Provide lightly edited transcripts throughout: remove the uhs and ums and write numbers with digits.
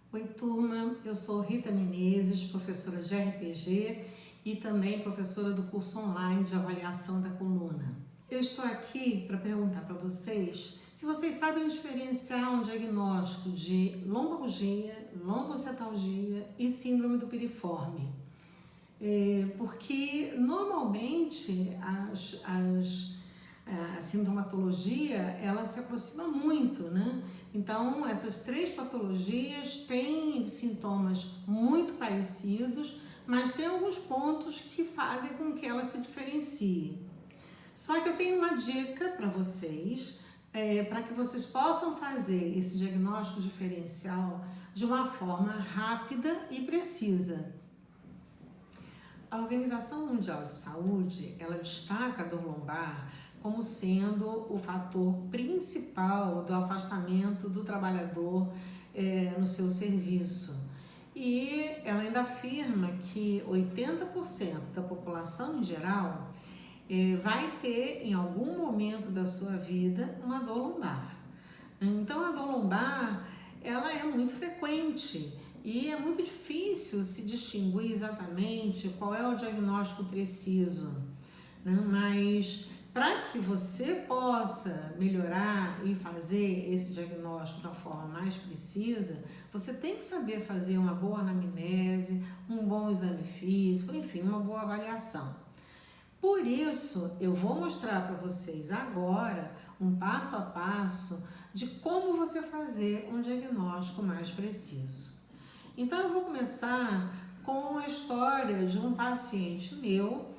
Oi, turma, eu sou Rita Menezes, professora de RPG e também professora do curso online de avaliação da coluna. Eu estou aqui para perguntar para vocês se vocês sabem diferenciar um diagnóstico de lombalgia, lombocetalgia e síndrome do piriforme. Porque normalmente a sintomatologia ela se aproxima muito, né? Então, essas três patologias têm sintomas muito parecidos, mas tem alguns pontos que fazem com que elas se diferenciem. Só que eu tenho uma dica para vocês, para que vocês possam fazer esse diagnóstico diferencial de uma forma rápida e precisa. A Organização Mundial de Saúde, ela destaca a dor lombar como sendo o fator principal do afastamento do trabalhador no seu serviço. E ela ainda afirma que 80% da população em geral vai ter em algum momento da sua vida uma dor lombar. Então a dor lombar ela é muito frequente e é muito difícil se distinguir exatamente qual é o diagnóstico preciso, né? Mas para que você possa melhorar e fazer esse diagnóstico de uma forma mais precisa, você tem que saber fazer uma boa anamnese, um bom exame físico, enfim, uma boa avaliação. Por isso, eu vou mostrar para vocês agora um passo a passo de como você fazer um diagnóstico mais preciso. Então, eu vou começar com a história de um paciente meu,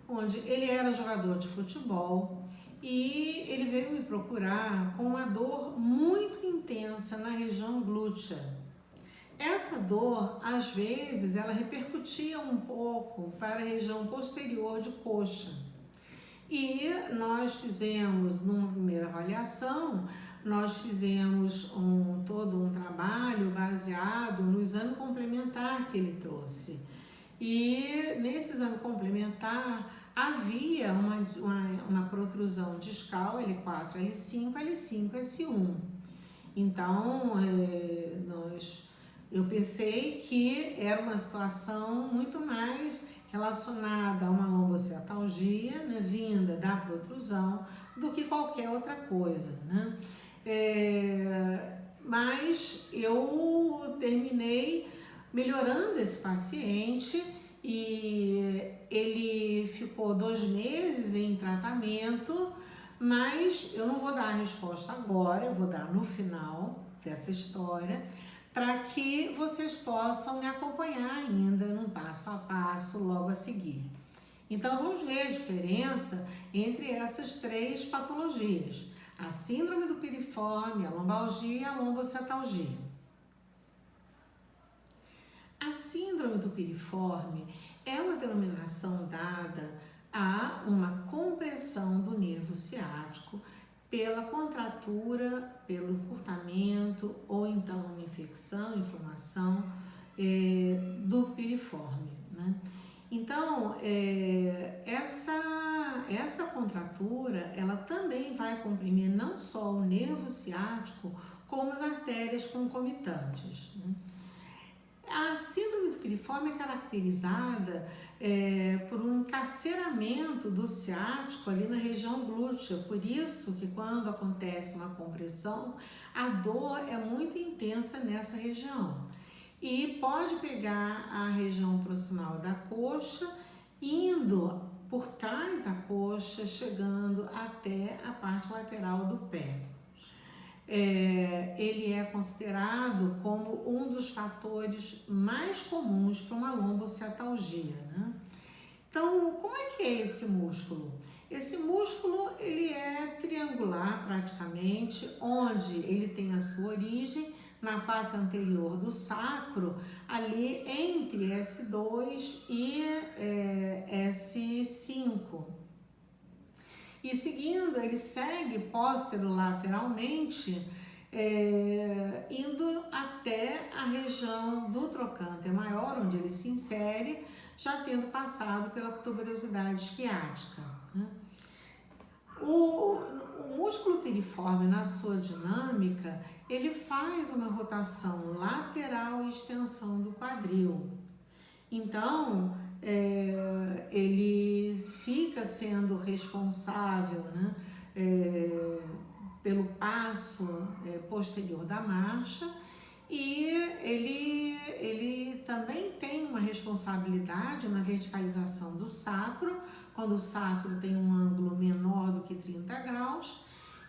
onde ele era jogador de futebol e ele veio me procurar com uma dor muito intensa na região glútea. Essa dor, às vezes, ela repercutia um pouco para a região posterior de coxa. E nós fizemos, numa primeira avaliação, nós fizemos todo um trabalho baseado no exame complementar que ele trouxe. E nesse exame complementar havia uma protrusão discal L4, L5, L5, S1. Então, eu pensei que era uma situação muito mais relacionada a uma lombocetalgia, né, vinda da protrusão, do que qualquer outra coisa, né? Mas eu terminei melhorando esse paciente e ele ficou 2 meses em tratamento, mas eu não vou dar a resposta agora, eu vou dar no final dessa história, para que vocês possam me acompanhar ainda num passo a passo logo a seguir. Então, vamos ver a diferença entre essas três patologias: a síndrome do piriforme, a lombalgia e a lombocetalgia. A síndrome do piriforme é uma denominação dada a uma compressão do nervo ciático pela contratura, pelo encurtamento ou então uma infecção, inflamação do piriforme, né? Então, essa contratura, ela também vai comprimir não só o nervo ciático, como as artérias concomitantes, né? A síndrome do piriforme é caracterizada por um encarceramento do ciático ali na região glútea. Por isso que quando acontece uma compressão, a dor é muito intensa nessa região. E pode pegar a região proximal da coxa, indo por trás da coxa, chegando até a parte lateral do pé. Ele é considerado como um dos fatores mais comuns para uma lombocetalgia, né? Então, como é que é esse músculo? Esse músculo ele é triangular praticamente, onde ele tem a sua origem na face anterior do sacro, ali entre S2 e S5. E seguindo, ele segue posterolateralmente, indo até a região do trocânter maior, onde ele se insere, já tendo passado pela tuberosidade isquiática, né? O músculo piriforme, na sua dinâmica, ele faz uma rotação lateral e extensão do quadril. Então, ele fica sendo responsável, né, pelo passo posterior da marcha, e ele também tem uma responsabilidade na verticalização do sacro, quando o sacro tem um ângulo menor do que 30 graus,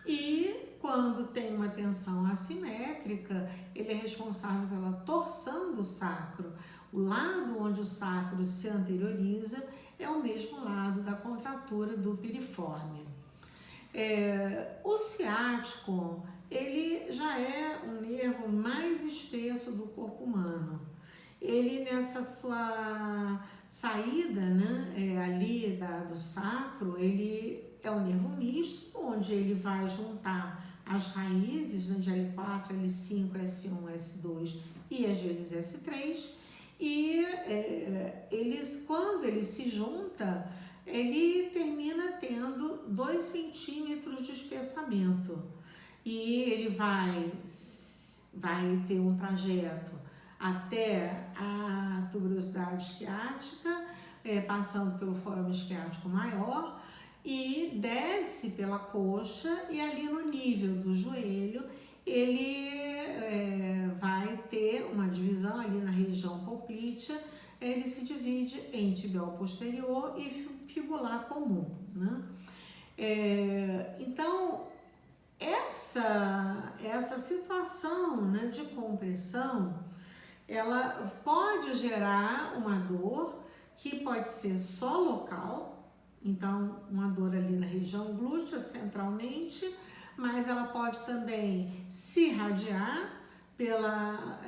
e quando tem uma tensão assimétrica, ele é responsável pela torção do sacro. O lado onde o sacro se anterioriza é o mesmo lado da contratura do piriforme. O ciático, ele já é um nervo mais espesso do corpo humano. Ele, nessa sua saída, né, ali do sacro, ele é um nervo misto, onde ele vai juntar as raízes, né, de L4, L5, S1, S2 e às vezes S3, e quando ele se junta, ele termina tendo 2 centímetros de espessamento, e ele vai ter um trajeto até a tuberosidade isquiática, passando pelo fórame isquiático maior, e desce pela coxa, e ali no nível do joelho ele vai ter uma divisão ali na região poplítea. Ele se divide em tibial posterior e fibular comum, né? Então, essa situação, né, de compressão, ela pode gerar uma dor que pode ser só local, então uma dor ali na região glútea centralmente, mas ela pode também se irradiar pela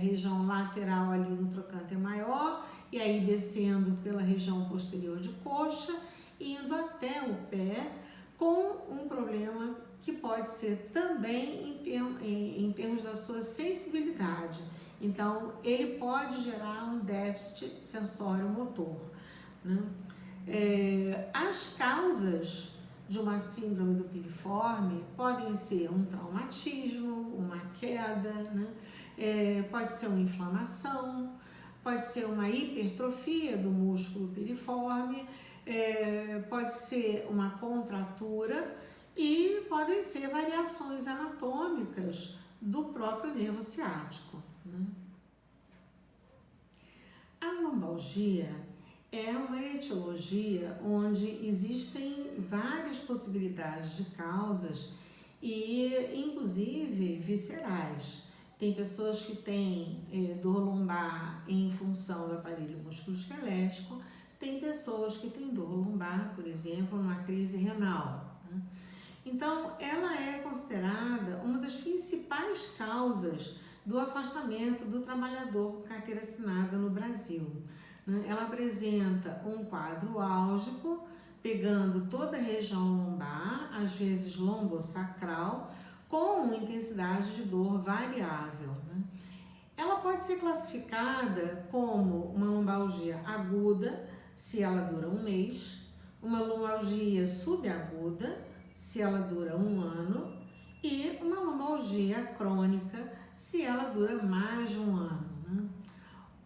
região lateral ali no trocânter maior, e aí descendo pela região posterior de coxa, indo até o pé, com um problema que pode ser também em termos da sua sensibilidade. Então, ele pode gerar um déficit sensório-motor, né? As causas de uma síndrome do piriforme podem ser um traumatismo, uma queda, né? Pode ser uma inflamação, pode ser uma hipertrofia do músculo piriforme, pode ser uma contratura, e podem ser variações anatômicas do próprio nervo ciático, né? A lombalgia é uma etiologia onde existem várias possibilidades de causas, e inclusive viscerais. Tem pessoas que têm dor lombar em função do aparelho musculoesquelético, tem pessoas que têm dor lombar, por exemplo, numa crise renal, né? Então, ela é considerada uma das principais causas do afastamento do trabalhador com carteira assinada no Brasil. Ela apresenta um quadro álgico, pegando toda a região lombar, às vezes lombosacral, com uma intensidade de dor variável, né? Ela pode ser classificada como uma lombalgia aguda, se ela dura 1 mês, uma lombalgia subaguda, se ela dura 1 ano, e uma lombalgia crônica, se ela dura mais de 1 ano, né?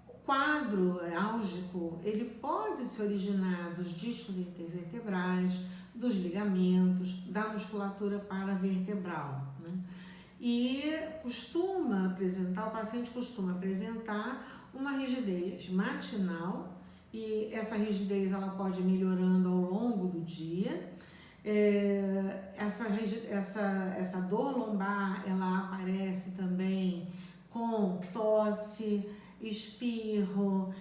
O quadro álgico, ele pode se originar dos discos intervertebrais, dos ligamentos, da musculatura paravertebral, né? E o paciente costuma apresentar uma rigidez matinal, e essa rigidez ela pode ir melhorando ao longo do dia. Essa dor lombar, ela aparece também com tosse, espirro,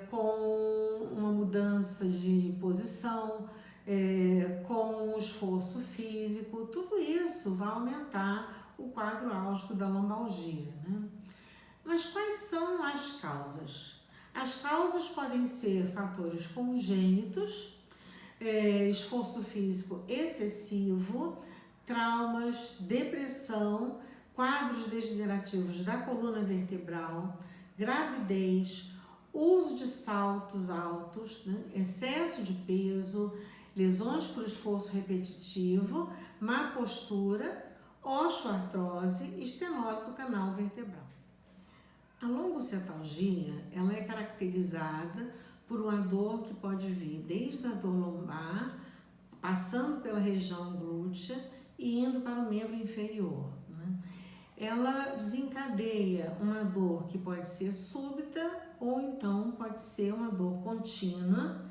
com uma mudança de posição, com esforço físico. Tudo isso vai aumentar o quadro álgico da lombalgia, né? Mas quais são as causas? As causas podem ser fatores congênitos, esforço físico excessivo, traumas, depressão, quadros degenerativos da coluna vertebral, gravidez, uso de saltos altos, né? Excesso de peso, lesões por esforço repetitivo, má postura, osteoartrose e estenose do canal vertebral. A lombocetalgia, ela é caracterizada por uma dor que pode vir desde a dor lombar, passando pela região glútea e indo para o membro inferior, né? Ela desencadeia uma dor que pode ser súbita ou então pode ser uma dor contínua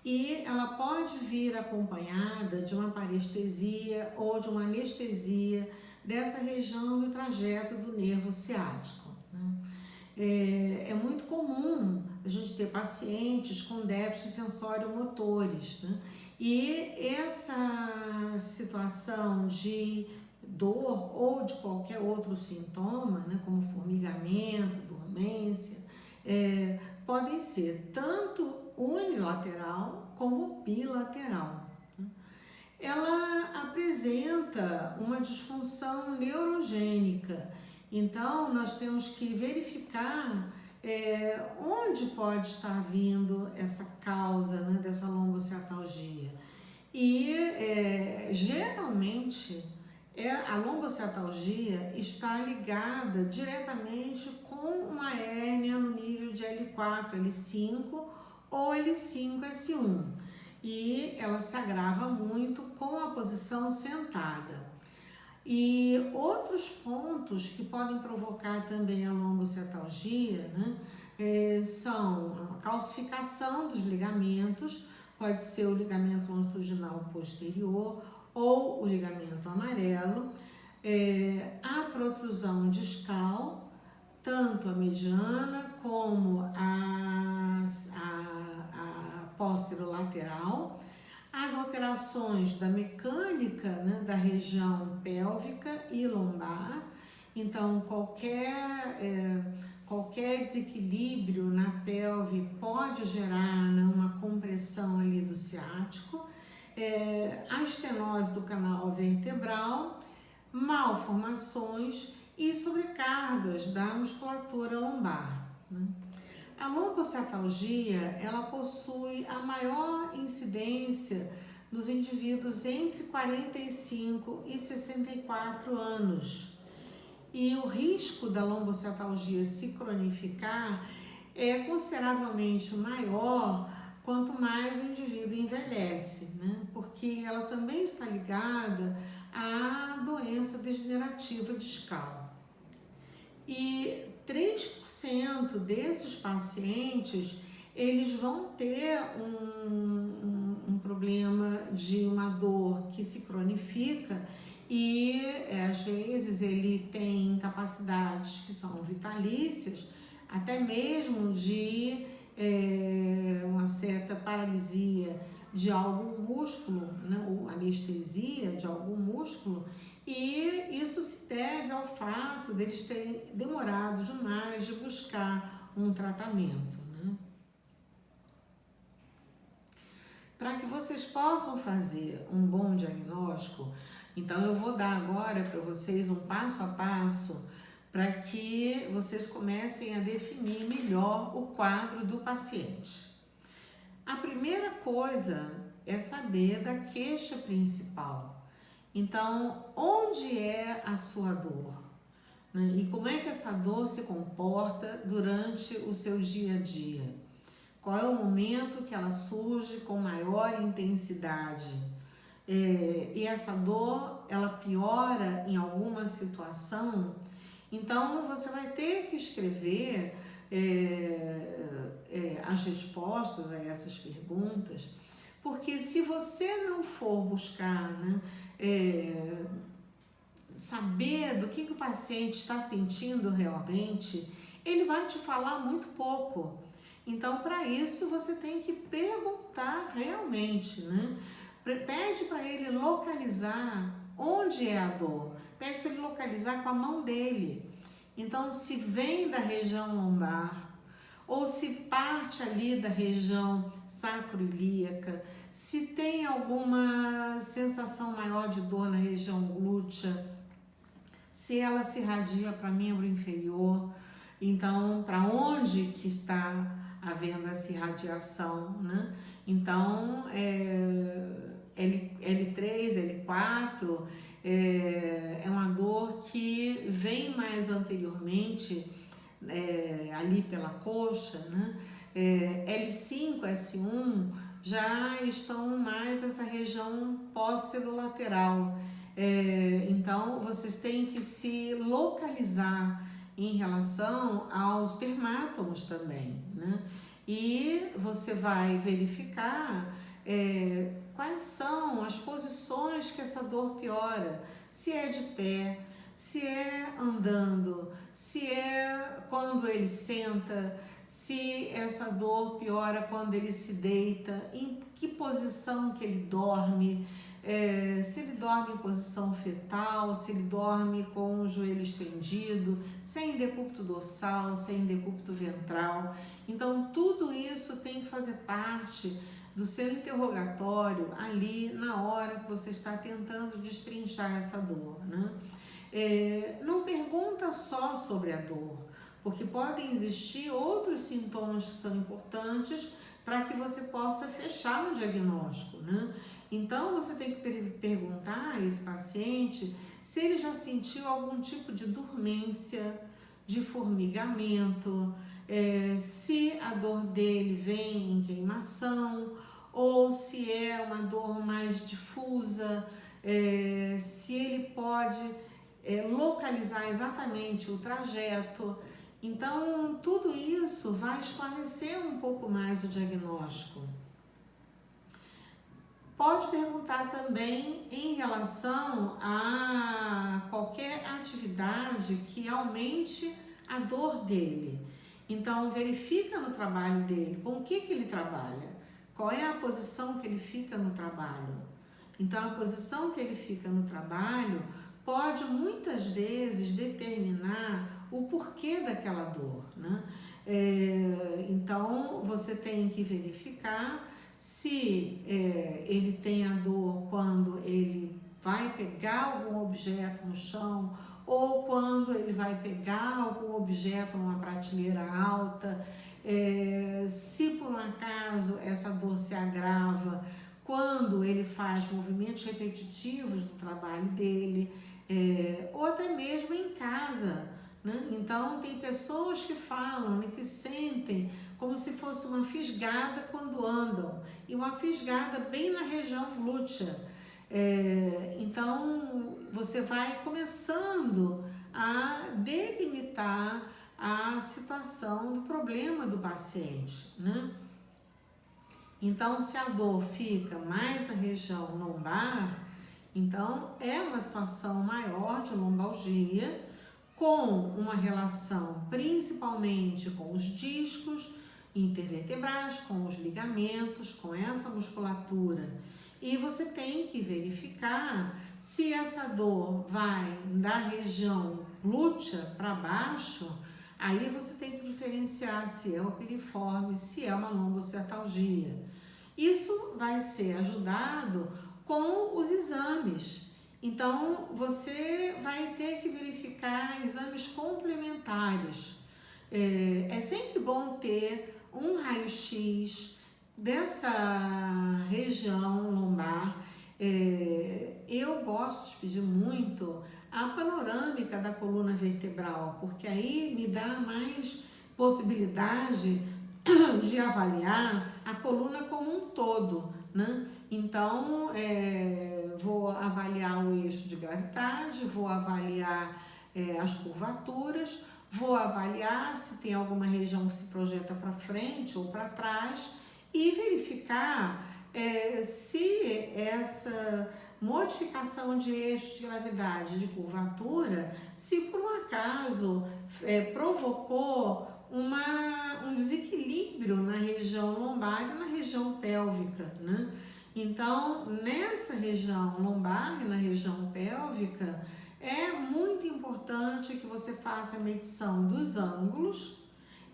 e ela pode vir acompanhada de uma parestesia ou de uma anestesia dessa região do trajeto do nervo ciático, né? É muito comum a gente ter pacientes com déficit sensório-motores, né? E essa situação de dor ou de qualquer outro sintoma, né, como formigamento, dormência, podem ser tanto unilateral como bilateral. Ela apresenta uma disfunção neurogênica, então nós temos que verificar onde pode estar vindo essa causa, né, dessa lombocetalgia. E geralmente a lombocetalgia está ligada diretamente com uma hérnia no nível de L4, L5 ou L5, S1. E ela se agrava muito com a posição sentada. E outros pontos que podem provocar também a lombocetalgia, né, são a calcificação dos ligamentos, pode ser o ligamento longitudinal posterior ou o ligamento amarelo, a protrusão discal, tanto a mediana como a posterolateral, as alterações da mecânica, né, da região pélvica e lombar. Então, qualquer desequilíbrio na pelve pode gerar, né, uma compressão ali do ciático, a estenose do canal vertebral, malformações e sobrecargas da musculatura lombar, né? A lombocetalgia, ela possui a maior incidência nos indivíduos entre 45 e 64 anos. E o risco da lombocetalgia se cronificar é consideravelmente maior quanto mais o indivíduo envelhece, né? Porque ela também está ligada à doença degenerativa discal. E 3% desses pacientes, eles vão ter um problema de uma dor que se cronifica e às vezes ele tem incapacidades que são vitalícias, até mesmo de uma certa paralisia de algum músculo, né, ou anestesia de algum músculo, e isso se deve ao fato deles terem demorado demais de buscar um tratamento, né? Para que vocês possam fazer um bom diagnóstico, então eu vou dar agora para vocês um passo a passo para que vocês comecem a definir melhor o quadro do paciente. A primeira coisa é saber da queixa principal. Então, onde é a sua dor? Né? E como é que essa dor se comporta durante o seu dia a dia? Qual é o momento que ela surge com maior intensidade? E essa dor, ela piora em alguma situação? Então, você vai ter que escrever as respostas a essas perguntas, porque se você não for buscar, né, saber do que o paciente está sentindo realmente, ele vai te falar muito pouco. Então, para isso, você tem que perguntar realmente, né? Pede para ele localizar onde é a dor, pede para ele localizar com a mão dele. Então, se vem da região lombar, ou se parte ali da região sacroiliaca, se tem alguma sensação maior de dor na região glútea, se ela se irradia para membro inferior, então para onde que está havendo essa irradiação, né? Então, L3, L4 é uma dor que vem mais anteriormente, ali pela coxa, né? L5, S1 já estão mais nessa região posterolateral. Então, vocês têm que se localizar em relação aos dermátomos também, né? E você vai verificar quais são as posições que essa dor piora, se é de pé, se é andando, se é quando ele senta, se essa dor piora quando ele se deita, em que posição que ele dorme, se ele dorme em posição fetal, se ele dorme com o joelho estendido, se é em decúbito dorsal, se é em decúbito ventral. Então, tudo isso tem que fazer parte do seu interrogatório ali na hora que você está tentando destrinchar essa dor, né? Não pergunta só sobre a dor, porque podem existir outros sintomas que são importantes para que você possa fechar um diagnóstico, né? Então, você tem que perguntar a esse paciente se ele já sentiu algum tipo de dormência, de formigamento, se a dor dele vem em queimação, ou se é uma dor mais difusa, se ele pode localizar exatamente o trajeto. Então, tudo isso vai esclarecer um pouco mais o diagnóstico. Pode perguntar também em relação a qualquer atividade que aumente a dor dele. Então, verifica no trabalho dele, com o que ele trabalha, qual é a posição que ele fica no trabalho. Então, a posição que ele fica no trabalho pode muitas vezes determinar o porquê daquela dor, né? Então, você tem que verificar se ele tem a dor quando ele vai pegar algum objeto no chão ou quando ele vai pegar algum objeto numa prateleira alta, se por um acaso essa dor se agrava quando ele faz movimentos repetitivos no trabalho dele, ou até mesmo em casa, né? Então, tem pessoas que falam, né, que sentem como se fosse uma fisgada quando andam, e uma fisgada bem na região glútea. Então, você vai começando a delimitar a situação do problema do paciente, né? Então, se a dor fica mais na região lombar, então é uma situação maior de lombalgia, com uma relação principalmente com os discos intervertebrais, com os ligamentos, com essa musculatura. E você tem que verificar se essa dor vai da região glútea para baixo. Aí você tem que diferenciar se é o piriforme, se é uma lombocertalgia. Isso vai ser ajudado com os exames. Então, você vai ter que verificar exames complementares. É sempre bom ter um raio-x dessa região lombar. Eu gosto de pedir muito a panorâmica da coluna vertebral, porque aí me dá mais possibilidade de avaliar a coluna como um todo, né? Então, vou avaliar o eixo de gravidade, vou avaliar as curvaturas, vou avaliar se tem alguma região que se projeta para frente ou para trás e verificar se essa modificação de eixo de gravidade, de curvatura, se por um acaso provocou um desequilíbrio na região lombar e na região pélvica, né? Então, nessa região lombar e na região pélvica, é muito importante que você faça a medição dos ângulos,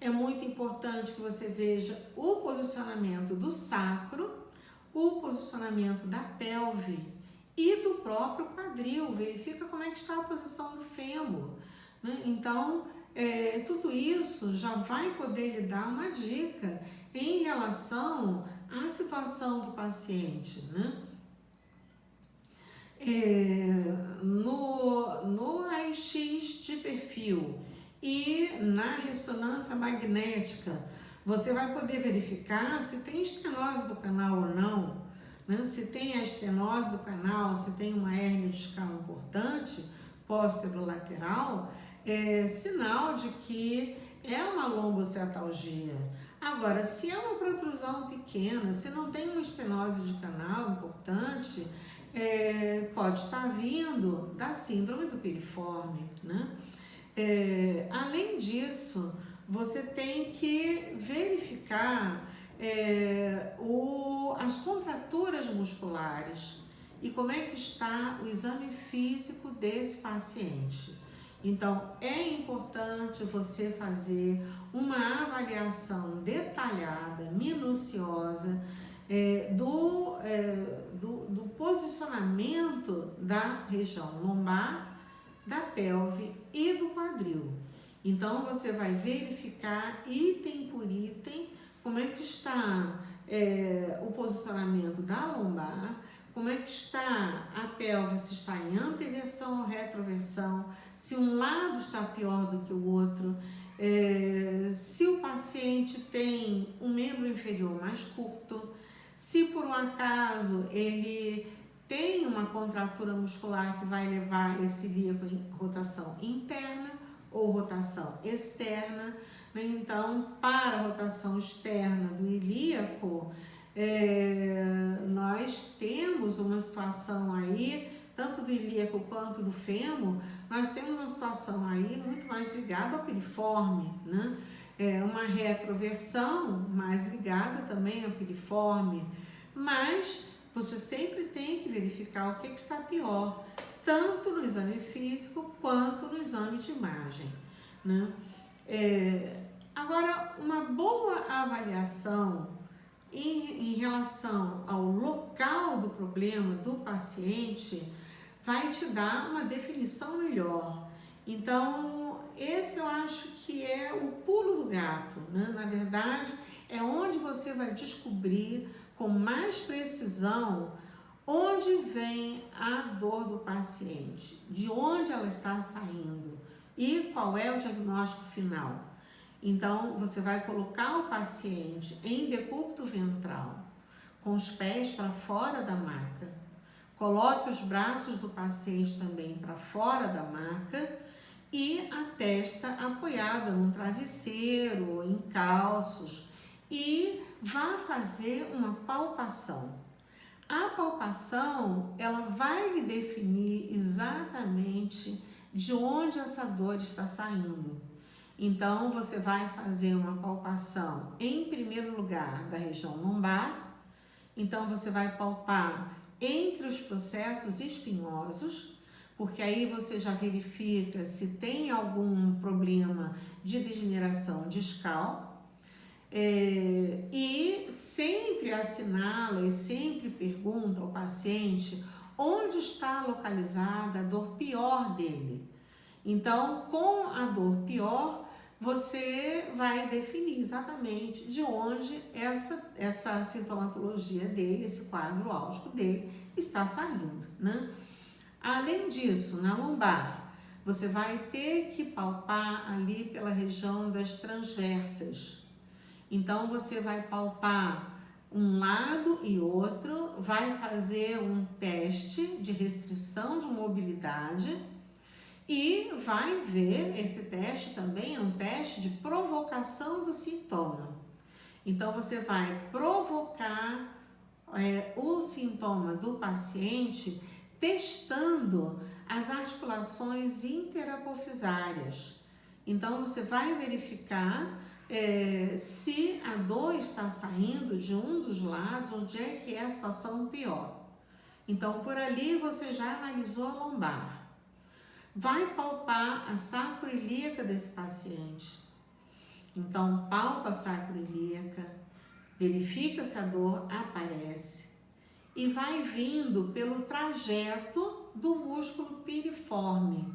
é muito importante que você veja o posicionamento do sacro, o posicionamento da pelve e do próprio quadril, verifica como é que está a posição do fêmur, né? Então, tudo isso já vai poder lhe dar uma dica em relação à situação do paciente, né? No raio-x de perfil e na ressonância magnética, você vai poder verificar se tem estenose do canal ou não, né? Se tem a estenose do canal, se tem uma hérnia discal importante, posterolateral, é sinal de que é uma lombocetalgia. Agora, se é uma protrusão pequena, se não tem uma estenose de canal importante, pode estar vindo da síndrome do piriforme, né? Além disso, você tem que verificar as contraturas musculares e como é que está o exame físico desse paciente. Então, é importante você fazer uma avaliação detalhada, minuciosa, do posicionamento da região lombar, da pelve e do quadril. Então, você vai verificar item por item como é que está o posicionamento da lombar, como é que está a pelve, se está em anteversão ou retroversão, se um lado está pior do que o outro, se o paciente tem um membro inferior mais curto, se por um acaso ele tem uma contratura muscular que vai levar esse ilíaco em rotação interna ou rotação externa, né? Então, para a rotação externa do ilíaco, nós temos uma situação aí, tanto do ilíaco quanto do fêmur, nós temos uma situação aí muito mais ligada ao piriforme, né? Uma retroversão mais ligada também ao piriforme, mas você sempre tem que verificar o que está pior, tanto no exame físico quanto no exame de imagem, né? Agora, uma boa avaliação em relação ao local do problema do paciente vai te dar uma definição melhor. Então, esse eu acho que é o pulo do gato, né? Na verdade, é onde você vai descobrir com mais precisão onde vem a dor do paciente, de onde ela está saindo e qual é o diagnóstico final. Então, você vai colocar o paciente em decúbito ventral, com os pés para fora da maca. Coloque os braços do paciente também para fora da maca e a testa apoiada num travesseiro, em calços, e vá fazer uma palpação. A palpação, ela vai lhe definir exatamente de onde essa dor está saindo. Então, você vai fazer uma palpação, em primeiro lugar, da região lombar. Então, você vai palpar entre os processos espinhosos, porque aí você já verifica se tem algum problema de degeneração discal. E sempre assinala e sempre pergunta ao paciente onde está localizada a dor pior dele. Então, com a dor pior, você vai definir exatamente de onde essa sintomatologia dele, esse quadro álgico dele, está saindo, né? Além disso, na lombar, você vai ter que palpar ali pela região das transversas. Então, você vai palpar um lado e outro, vai fazer um teste de restrição de mobilidade e vai ver, esse teste também é um teste de provocação do sintoma. Então, você vai provocar o sintoma do paciente testando as articulações interapofisárias. Então, você vai verificar se a dor está saindo de um dos lados, onde é que é a situação pior. Então, por ali você já analisou a lombar. Vai palpar a sacroiliaca desse paciente. Então, palpa a sacroiliaca, verifica se a dor aparece e vai vindo pelo trajeto do músculo piriforme.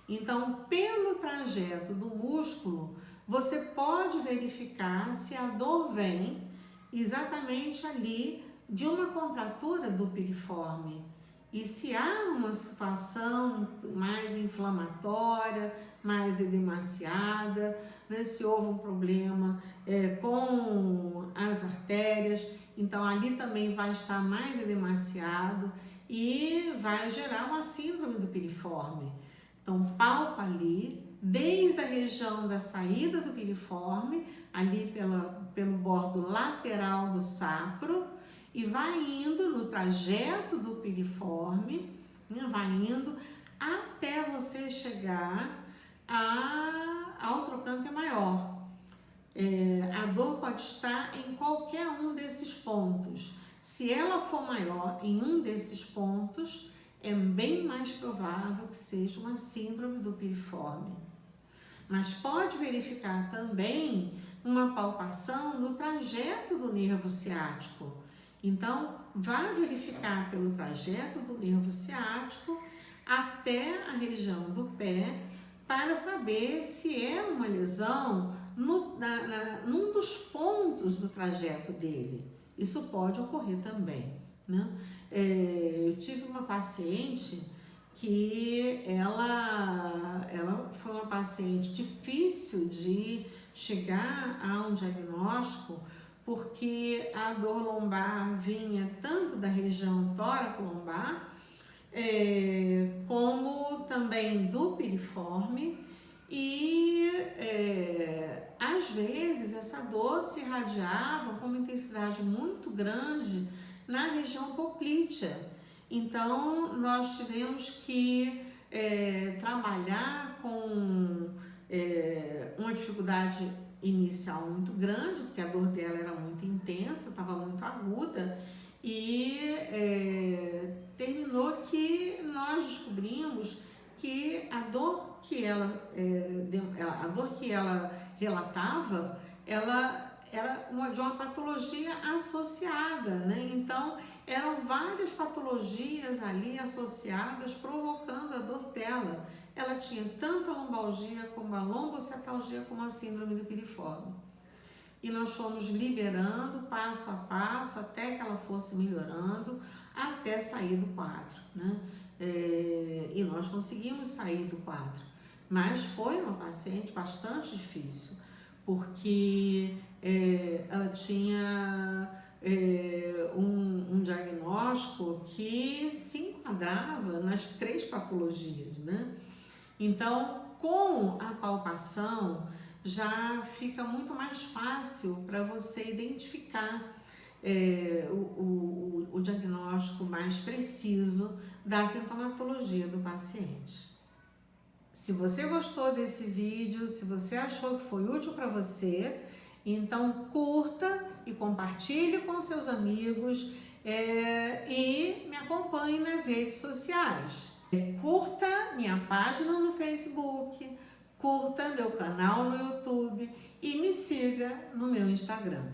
Então, pelo trajeto do músculo, você pode verificar se a dor vem exatamente ali de uma contratura do piriforme. E se há uma situação mais inflamatória, mais edemaciada, né? Se houve um problema com as artérias, então ali também vai estar mais edemaciado e vai gerar uma síndrome do piriforme. Então, palpa ali, desde a região da saída do piriforme, ali pelo bordo lateral do sacro, e vai indo no trajeto do piriforme, né, vai indo até você chegar ao trocânter maior. A dor pode estar em qualquer um desses pontos. Se ela for maior em um desses pontos, é bem mais provável que seja uma síndrome do piriforme. Mas pode verificar também uma palpação no trajeto do nervo ciático. Então, vá verificar pelo trajeto do nervo ciático até a região do pé para saber se é uma lesão num dos pontos do trajeto dele. Isso pode ocorrer também, né? Eu tive uma paciente que ela foi uma paciente difícil de chegar a um diagnóstico, porque a dor lombar vinha tanto da região tóraco-lombar, como também do piriforme, e às vezes essa dor se irradiava com uma intensidade muito grande na região poplítea. Então nós tivemos que trabalhar com uma dificuldade inicial muito grande, porque a dor dela era muito intensa, estava muito aguda, e terminou que nós descobrimos que a dor que ela relatava, ela era de uma patologia associada, né? Então, eram várias patologias ali associadas, provocando a dor dela. Ela tinha tanto a lombalgia, como a lombocetalgia, como a síndrome do piriforme. E nós fomos liberando passo a passo até que ela fosse melhorando, até sair do quadro, né? E nós conseguimos sair do quadro. Mas foi uma paciente bastante difícil, porque ela tinha um diagnóstico que se enquadrava nas 3 patologias, né? Então, com a palpação, já fica muito mais fácil para você identificar o diagnóstico mais preciso da sintomatologia do paciente. Se você gostou desse vídeo, se você achou que foi útil para você, então curta e compartilhe com seus amigos e me acompanhe nas redes sociais. Curta minha página no Facebook, curta meu canal no YouTube e me siga no meu Instagram.